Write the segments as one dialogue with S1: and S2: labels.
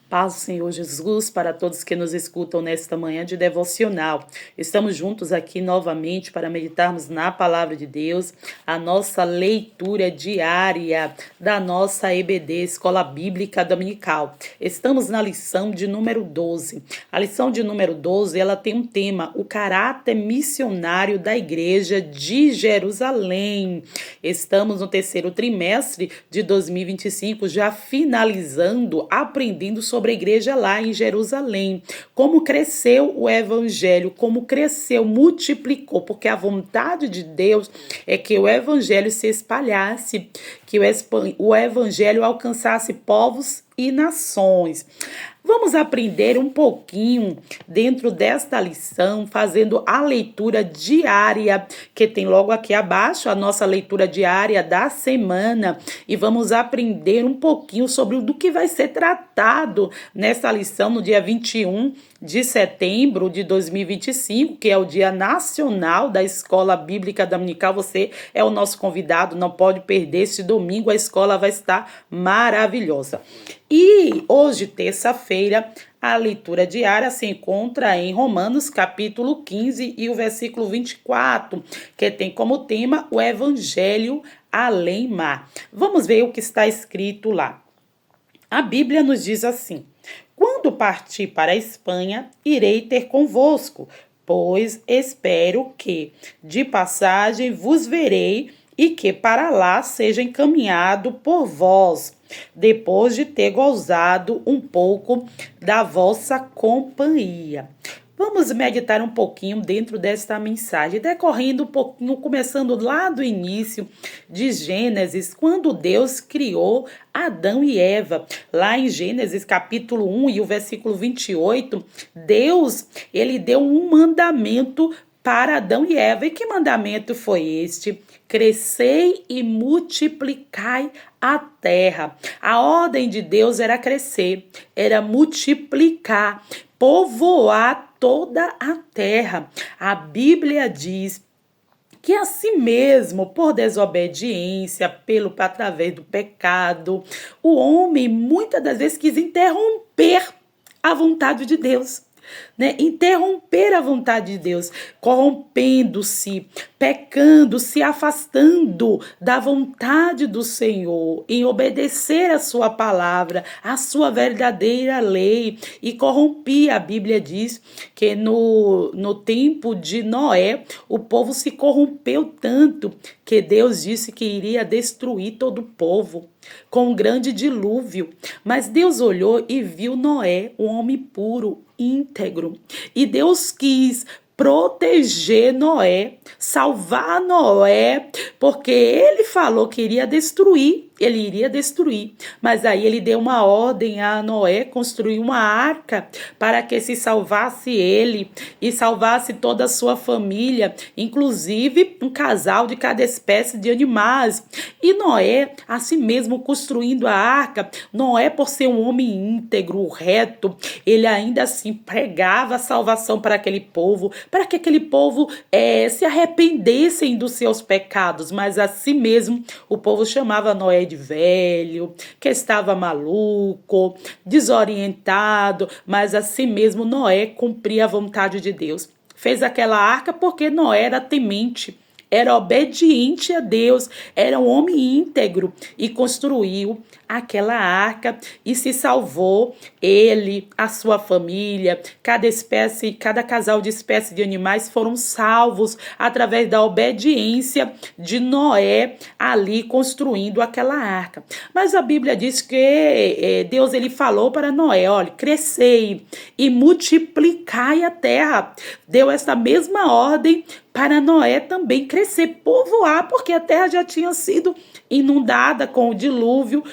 S1: Paz do Senhor Jesus para todos que nos escutam nesta manhã de devocional. Estamos juntos aqui novamente para meditarmos na palavra de Deus, a nossa leitura diária da nossa EBD, Escola Bíblica Dominical. Estamos na lição de número 12. A lição de número 12, ela tem um tema, o caráter missionário da Igreja de Jerusalém. Estamos no terceiro trimestre de 2025, já finalizando, aprendendo sobre a igreja lá em Jerusalém, como cresceu o evangelho, como cresceu, multiplicou, porque a vontade de Deus é que o evangelho se espalhasse, que o evangelho alcançasse povos e nações. Vamos aprender um pouquinho dentro desta lição, fazendo a leitura diária, que tem logo aqui abaixo a nossa leitura diária da semana, e vamos aprender um pouquinho sobre do que vai ser tratado nessa lição no dia 21 de setembro de 2025, que é o Dia Nacional da Escola Bíblica Dominical. Você é o nosso convidado, não pode perder. Este domingo a escola vai estar maravilhosa. E hoje, terça-feira, a leitura diária se encontra em Romanos, capítulo 15 e o versículo 24, que tem como tema o Evangelho além mar. Vamos ver o que está escrito lá. A Bíblia nos diz assim: quando partir para a Espanha, irei ter convosco, pois espero que, de passagem, vos verei e que para lá seja encaminhado por vós, depois de ter gozado um pouco da vossa companhia. Vamos meditar um pouquinho dentro desta mensagem, decorrendo um pouquinho, começando lá do início de Gênesis, quando Deus criou Adão e Eva. Lá em Gênesis capítulo 1 e o versículo 28, Deus, ele deu um mandamento para Adão e Eva. E que mandamento foi este? Crescei e multiplicai a terra. A ordem de Deus era crescer, era multiplicar, povoar toda a terra. A Bíblia diz que assim mesmo, por desobediência, através do pecado, o homem muitas das vezes quis interromper a vontade de Deus. Interromper a vontade de Deus, corrompendo-se, pecando, se afastando da vontade do Senhor, em obedecer a sua palavra, a sua verdadeira lei, e corrompia. A Bíblia diz que no tempo de Noé, o povo se corrompeu tanto que Deus disse que iria destruir todo o povo com um grande dilúvio. Mas Deus olhou e viu Noé, um homem puro, íntegro. E Deus quis proteger Noé, salvar Noé, porque ele falou que iria destruir. Ele iria destruir, mas aí ele deu uma ordem a Noé construir uma arca para que se salvasse ele e salvasse toda a sua família, inclusive um casal de cada espécie de animais. E Noé, assim mesmo, construindo a arca, Noé, por ser um homem íntegro, reto, ele ainda assim pregava a salvação para aquele povo, para que aquele povo se arrependessem dos seus pecados, mas assim mesmo o povo chamava Noé de velho, que estava maluco, desorientado, mas assim mesmo Noé cumpria a vontade de Deus. Fez aquela arca porque Noé era temente, era obediente a Deus, era um homem íntegro e construiu aquela arca e se salvou ele, a sua família, cada casal de espécie de animais foram salvos através da obediência de Noé ali construindo aquela arca. Mas a Bíblia diz que Deus ele falou para Noé, olha, crescei e multiplicai a terra. Deu essa mesma ordem para Noé também crescer, povoar, porque a terra já tinha sido inundada com o dilúvio,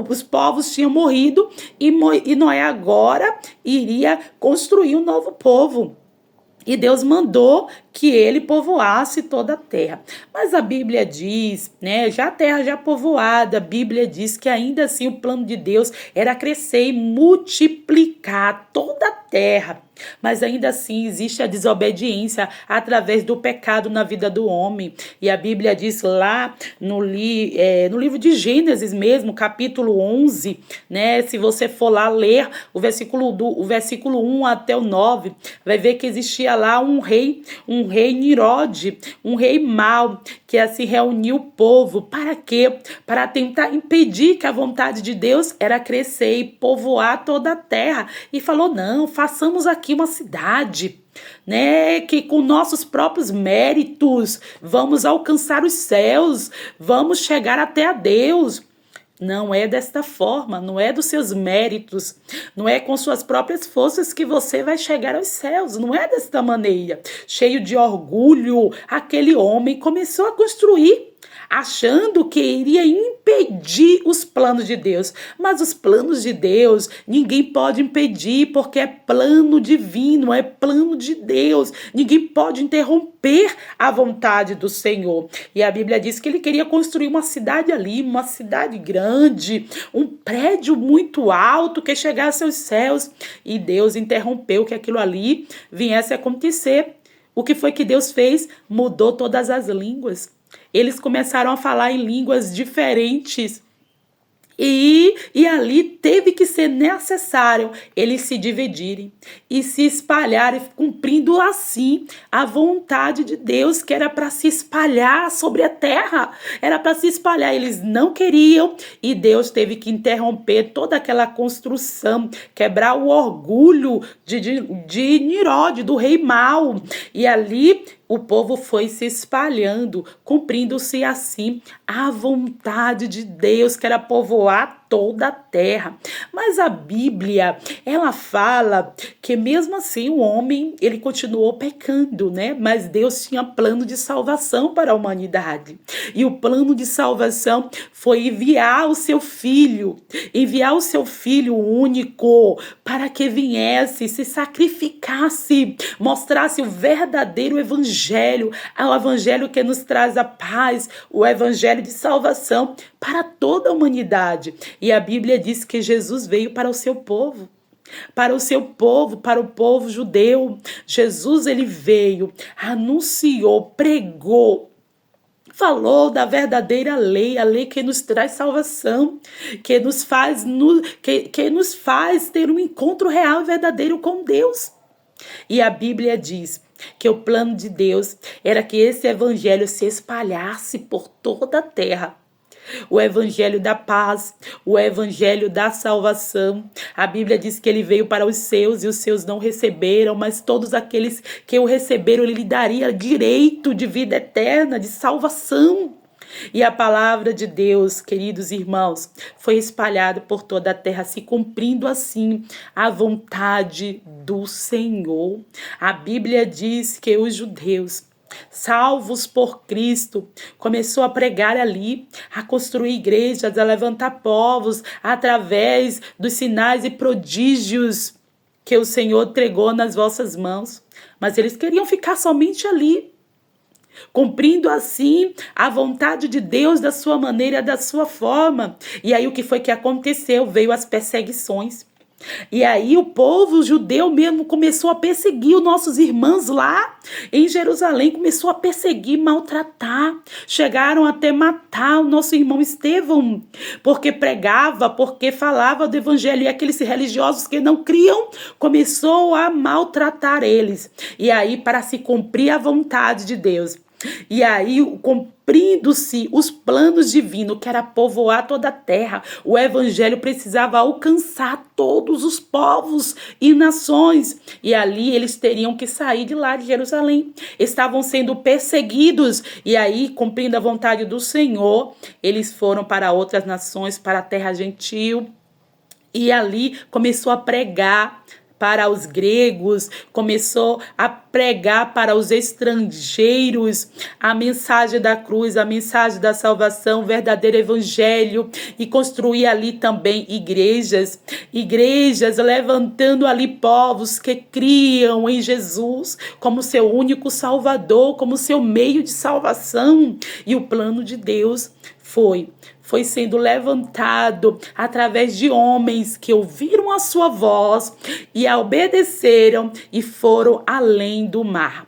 S1: os povos tinham morrido e Noé agora iria construir um novo povo. E Deus mandou que ele povoasse toda a terra. Mas a Bíblia diz, já a terra já povoada, a Bíblia diz que ainda assim o plano de Deus era crescer e multiplicar toda a terra. Mas ainda assim existe a desobediência através do pecado na vida do homem. E a Bíblia diz lá no livro de Gênesis mesmo, capítulo 11, né? Se você for lá ler o versículo 1 até o 9, vai ver que existia lá um rei Nirode, um rei mau, que assim reuniu o povo. Para quê? Para tentar impedir que a vontade de Deus era crescer e povoar toda a terra. E falou, não, façamos aqui uma cidade, né, que com nossos próprios méritos vamos alcançar os céus, vamos chegar até a Deus. Não é desta forma, não é dos seus méritos, não é com suas próprias forças que você vai chegar aos céus, não é desta maneira. Cheio de orgulho, aquele homem começou a construir, achando que iria impedir os planos de Deus. Mas os planos de Deus ninguém pode impedir, porque é plano divino, é plano de Deus. Ninguém pode interromper a vontade do Senhor. E a Bíblia diz que ele queria construir uma cidade ali, uma cidade grande, um prédio muito alto que chegasse aos céus. E Deus interrompeu que aquilo ali viesse a acontecer. O que foi que Deus fez? Mudou todas as línguas. Eles começaram a falar em línguas diferentes. E ali teve que ser necessário eles se dividirem e se espalharem, cumprindo assim a vontade de Deus, que era para se espalhar sobre a terra, era para se espalhar. Eles não queriam e Deus teve que interromper toda aquela construção, quebrar o orgulho de Nirode, do rei mau. E ali o povo foi se espalhando, cumprindo-se assim a vontade de Deus, que era povoar toda a terra. Mas a Bíblia, ela fala que mesmo assim o homem, ele continuou pecando, né? Mas Deus tinha plano de salvação para a humanidade. E o plano de salvação foi enviar o seu filho único, para que viesse, se sacrificasse, mostrasse o verdadeiro evangelho, o evangelho que nos traz a paz, o evangelho de salvação para toda a humanidade. E a Bíblia diz que Jesus veio para o seu povo. Para o povo judeu. Jesus, ele veio, anunciou, pregou, falou da verdadeira lei, a lei que nos traz salvação, que nos faz ter um encontro real e verdadeiro com Deus. E a Bíblia diz que o plano de Deus era que esse evangelho se espalhasse por toda a terra. O evangelho da paz, o evangelho da salvação. A Bíblia diz que ele veio para os seus e os seus não receberam, mas todos aqueles que o receberam, ele lhe daria direito de vida eterna, de salvação. E a palavra de Deus, queridos irmãos, foi espalhada por toda a terra, se cumprindo assim a vontade do Senhor. A Bíblia diz que os judeus, salvos por Cristo, começou a pregar ali, a construir igrejas, a levantar povos através dos sinais e prodígios que o Senhor entregou nas vossas mãos. Mas eles queriam ficar somente ali, cumprindo assim a vontade de Deus da sua maneira, da sua forma. E aí o que foi que aconteceu? Veio as perseguições. E aí o povo judeu mesmo começou a perseguir os nossos irmãos lá em Jerusalém, começou a perseguir, maltratar, chegaram até matar o nosso irmão Estevão, porque pregava, porque falava do evangelho, e aqueles religiosos que não criam, começou a maltratar eles. E aí, para se cumprir a vontade de Deus, e aí, cumprindo-se os planos divinos, que era povoar toda a terra, o evangelho precisava alcançar todos os povos e nações. E ali eles teriam que sair de lá de Jerusalém. Estavam sendo perseguidos. E aí, cumprindo a vontade do Senhor, eles foram para outras nações, para a terra gentil. E ali começou a pregar para os gregos, começou a pregar para os estrangeiros a mensagem da cruz, a mensagem da salvação, o verdadeiro evangelho, e construir ali também igrejas, levantando ali povos que criam em Jesus como seu único Salvador, como seu meio de salvação. E o plano de Deus foi foi sendo levantado através de homens que ouviram a sua voz e a obedeceram e foram além do mar.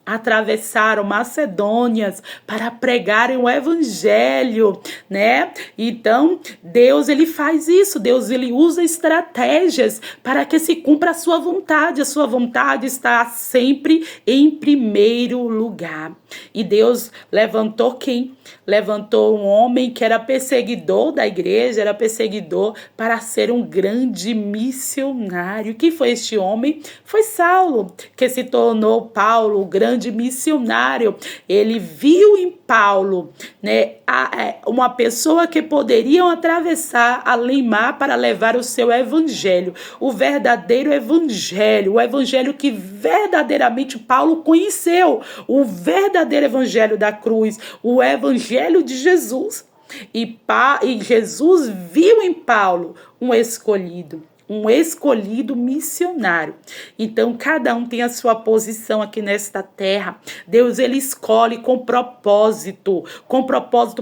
S1: Atravessaram Macedônias para pregarem o evangelho, né? Então, Deus, ele faz isso. Deus, ele usa estratégias para que se cumpra a sua vontade. A sua vontade está sempre em primeiro lugar. E Deus levantou quem? Levantou um homem que era perseguidor da igreja, era perseguidor para ser um grande missionário. Quem foi este homem? Foi Saulo, que se tornou Paulo, o grande missionário. Ele viu em Paulo, né, uma pessoa que poderiam atravessar além mar para levar o seu evangelho, o verdadeiro evangelho, o evangelho que verdadeiramente Paulo conheceu, o verdadeiro evangelho da cruz, o evangelho de Jesus. E Jesus viu em Paulo um escolhido missionário. Então, cada um tem a sua posição aqui nesta terra. Deus, ele escolhe com propósito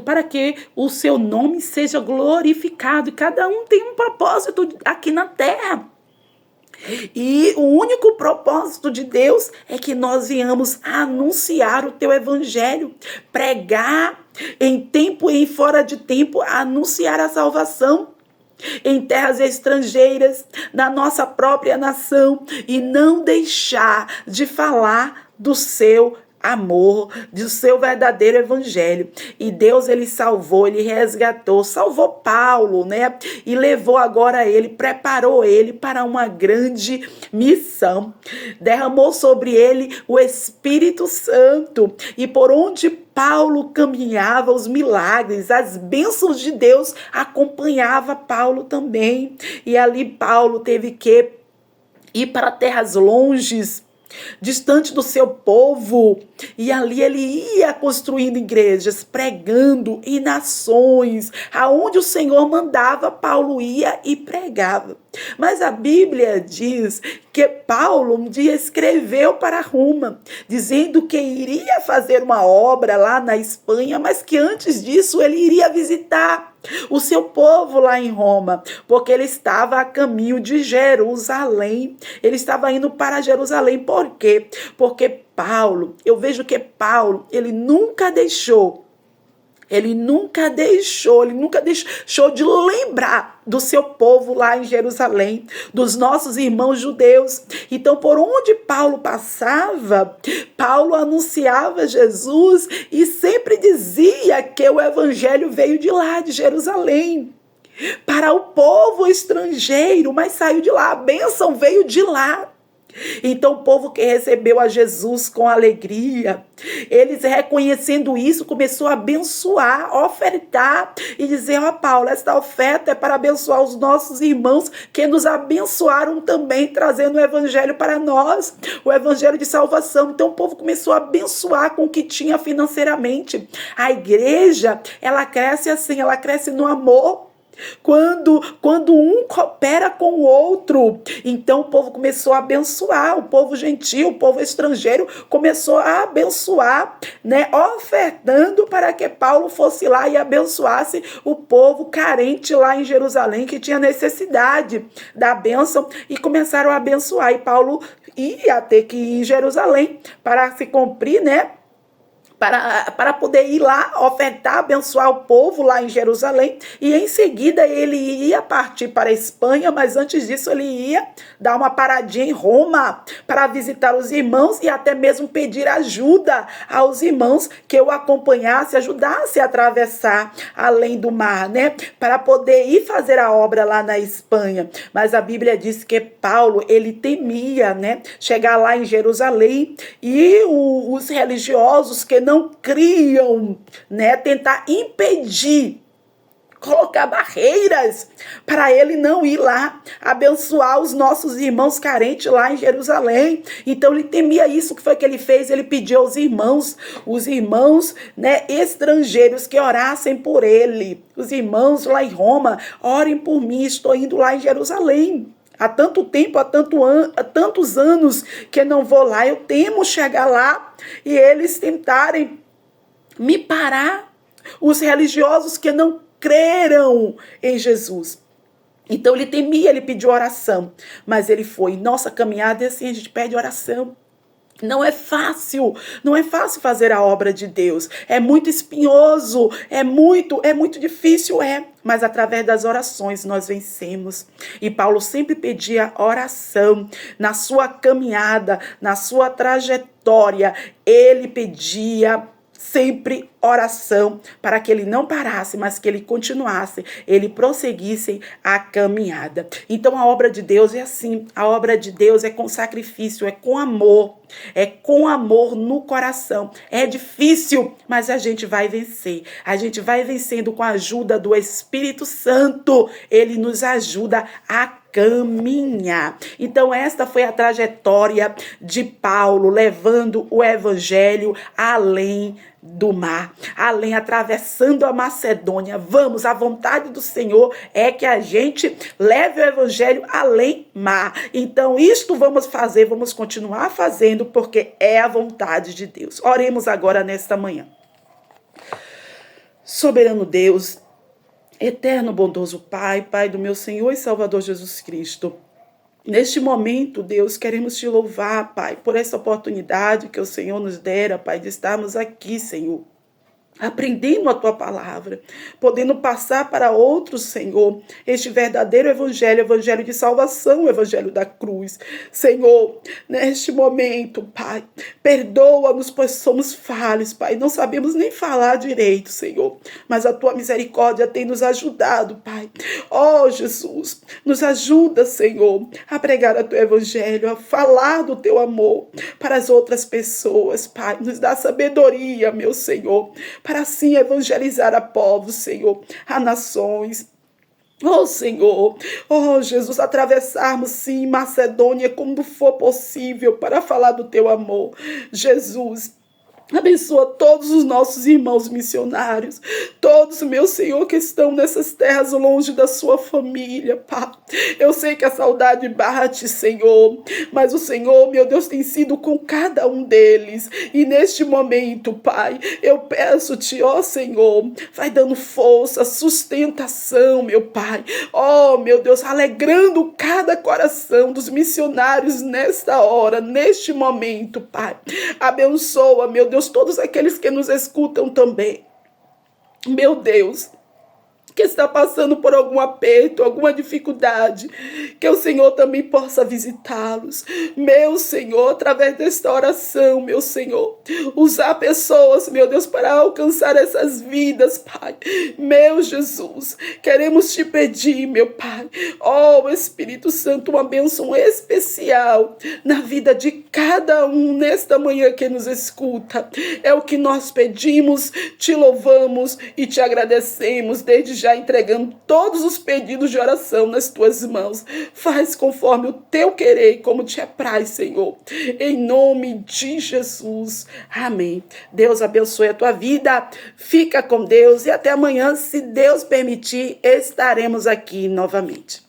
S1: para que o seu nome seja glorificado. E cada um tem um propósito aqui na terra. E o único propósito de Deus é que nós venhamos anunciar o teu evangelho, pregar em tempo e em fora de tempo, anunciar a salvação em terras estrangeiras, na nossa própria nação, e não deixar de falar do seu amor, do seu verdadeiro evangelho. E Deus, ele salvou, ele resgatou, salvou Paulo, né? E levou agora ele, preparou ele para uma grande missão. Derramou sobre ele o Espírito Santo, e por onde Paulo caminhava, os milagres, as bênçãos de Deus acompanhava Paulo também. E ali Paulo teve que ir para terras longes, distante do seu povo, e ali ele ia construindo igrejas, pregando em nações, aonde o Senhor mandava, Paulo ia e pregava. Mas a Bíblia diz que Paulo um dia escreveu para Roma, dizendo que iria fazer uma obra lá na Espanha, mas que antes disso ele iria visitar o seu povo lá em Roma, porque ele estava a caminho de Jerusalém. Ele estava indo para Jerusalém. Por quê? Porque Paulo, eu vejo que Paulo, ele nunca deixou de lembrar do seu povo lá em Jerusalém, dos nossos irmãos judeus. Então, por onde Paulo passava, Paulo anunciava Jesus e sempre dizia que o evangelho veio de lá, de Jerusalém, para o povo estrangeiro, mas saiu de lá, a bênção veio de lá. Então o povo que recebeu a Jesus com alegria, eles reconhecendo isso, começou a abençoar, ofertar e dizer: ó Paulo, esta oferta é para abençoar os nossos irmãos que nos abençoaram também, trazendo o evangelho para nós, o evangelho de salvação. Então o povo começou a abençoar com o que tinha financeiramente. A igreja, ela cresce assim, ela cresce no amor. Quando um coopera com o outro, então o povo começou a abençoar, o povo gentil, o povo estrangeiro começou a abençoar, né, ofertando para que Paulo fosse lá e abençoasse o povo carente lá em Jerusalém, que tinha necessidade da bênção, e começaram a abençoar. E Paulo ia ter que ir em Jerusalém para se cumprir, né, para poder ir lá, ofertar, abençoar o povo lá em Jerusalém, e em seguida ele ia partir para a Espanha, mas antes disso ele ia dar uma paradinha em Roma, para visitar os irmãos e até mesmo pedir ajuda aos irmãos que o acompanhasse, ajudasse a atravessar além do mar, né, para poder ir fazer a obra lá na Espanha. Mas a Bíblia diz que Paulo, ele temia, né, chegar lá em Jerusalém, e os religiosos que não criam, né, tentar impedir, colocar barreiras para ele não ir lá abençoar os nossos irmãos carentes lá em Jerusalém. Então ele temia isso. O que foi que ele fez? Ele pediu aos irmãos, né, estrangeiros, que orassem por ele. Os irmãos lá em Roma, orem por mim, estou indo lá em Jerusalém. Há tanto tempo, há tantos anos que não vou lá, eu temo chegar lá e eles tentarem me parar. Os religiosos que não
S2: creram em Jesus. Então ele temia, ele pediu oração, mas ele foi. Nossa caminhada é assim, a gente pede oração. Não é fácil fazer a obra de Deus, é muito espinhoso, é muito difícil, mas através das orações nós vencemos. E Paulo sempre pedia oração na sua caminhada, na sua trajetória, ele pedia sempre oração para que ele não parasse, mas que ele continuasse, ele prosseguisse a caminhada. Então a obra de Deus é assim, a obra de Deus é com sacrifício, é com amor no coração. É difícil, mas a gente vai vencer. A gente vai vencendo com a ajuda do Espírito Santo. Ele nos ajuda a caminhar. Então esta foi a trajetória de Paulo, levando o evangelho além do mar, atravessando a Macedônia. Vamos, a vontade do Senhor é que a gente leve o evangelho além mar. Então isto vamos fazer, vamos continuar fazendo, porque é a vontade de Deus. Oremos agora nesta manhã. Soberano Deus, eterno bondoso Pai, Pai do meu Senhor e Salvador Jesus Cristo, neste momento, Deus, queremos te louvar, Pai, por essa oportunidade que o Senhor nos dera, Pai, de estarmos aqui, Senhor, aprendendo a tua palavra, podendo passar para outros, Senhor, este verdadeiro evangelho de salvação, o evangelho da cruz. Senhor, neste momento, Pai, perdoa-nos, pois somos falhos, Pai, não sabemos nem falar direito, Senhor, mas a tua misericórdia tem nos ajudado, Pai. Oh, Jesus, nos ajuda, Senhor, a pregar o teu evangelho, a falar do teu amor para as outras pessoas, Pai. Nos dá sabedoria, meu Senhor, para assim evangelizar a povos, Senhor, a nações. Oh, Senhor, oh, Jesus, atravessarmos, sim, Macedônia como for possível para falar do teu amor. Jesus, abençoa todos os nossos irmãos missionários, todos, meu Senhor, que estão nessas terras longe da sua família, Pai. Eu sei que a saudade bate, Senhor, mas o Senhor, meu Deus, tem sido com cada um deles. E neste momento, Pai, eu peço-te, ó Senhor, vai dando força, sustentação, meu Pai. Ó, meu Deus, alegrando cada coração dos missionários nesta hora, neste momento, Pai. Abençoa, meu Deus, todos aqueles que nos escutam também. Meu Deus, que está passando por algum aperto, alguma dificuldade, que o Senhor também possa visitá-los. Meu Senhor, através desta oração, meu Senhor, usar pessoas, meu Deus, para alcançar essas vidas, Pai. Meu Jesus, queremos te pedir, meu Pai, ó Espírito Santo, uma bênção especial na vida de cada um nesta manhã que nos escuta. É o que nós pedimos, te louvamos e te agradecemos desde já, entregando todos os pedidos de oração nas tuas mãos. Faz conforme o teu querer e como te apraz, Senhor. Em nome de Jesus. Amém. Deus abençoe a tua vida. Fica com Deus e até amanhã, se Deus permitir, estaremos aqui novamente.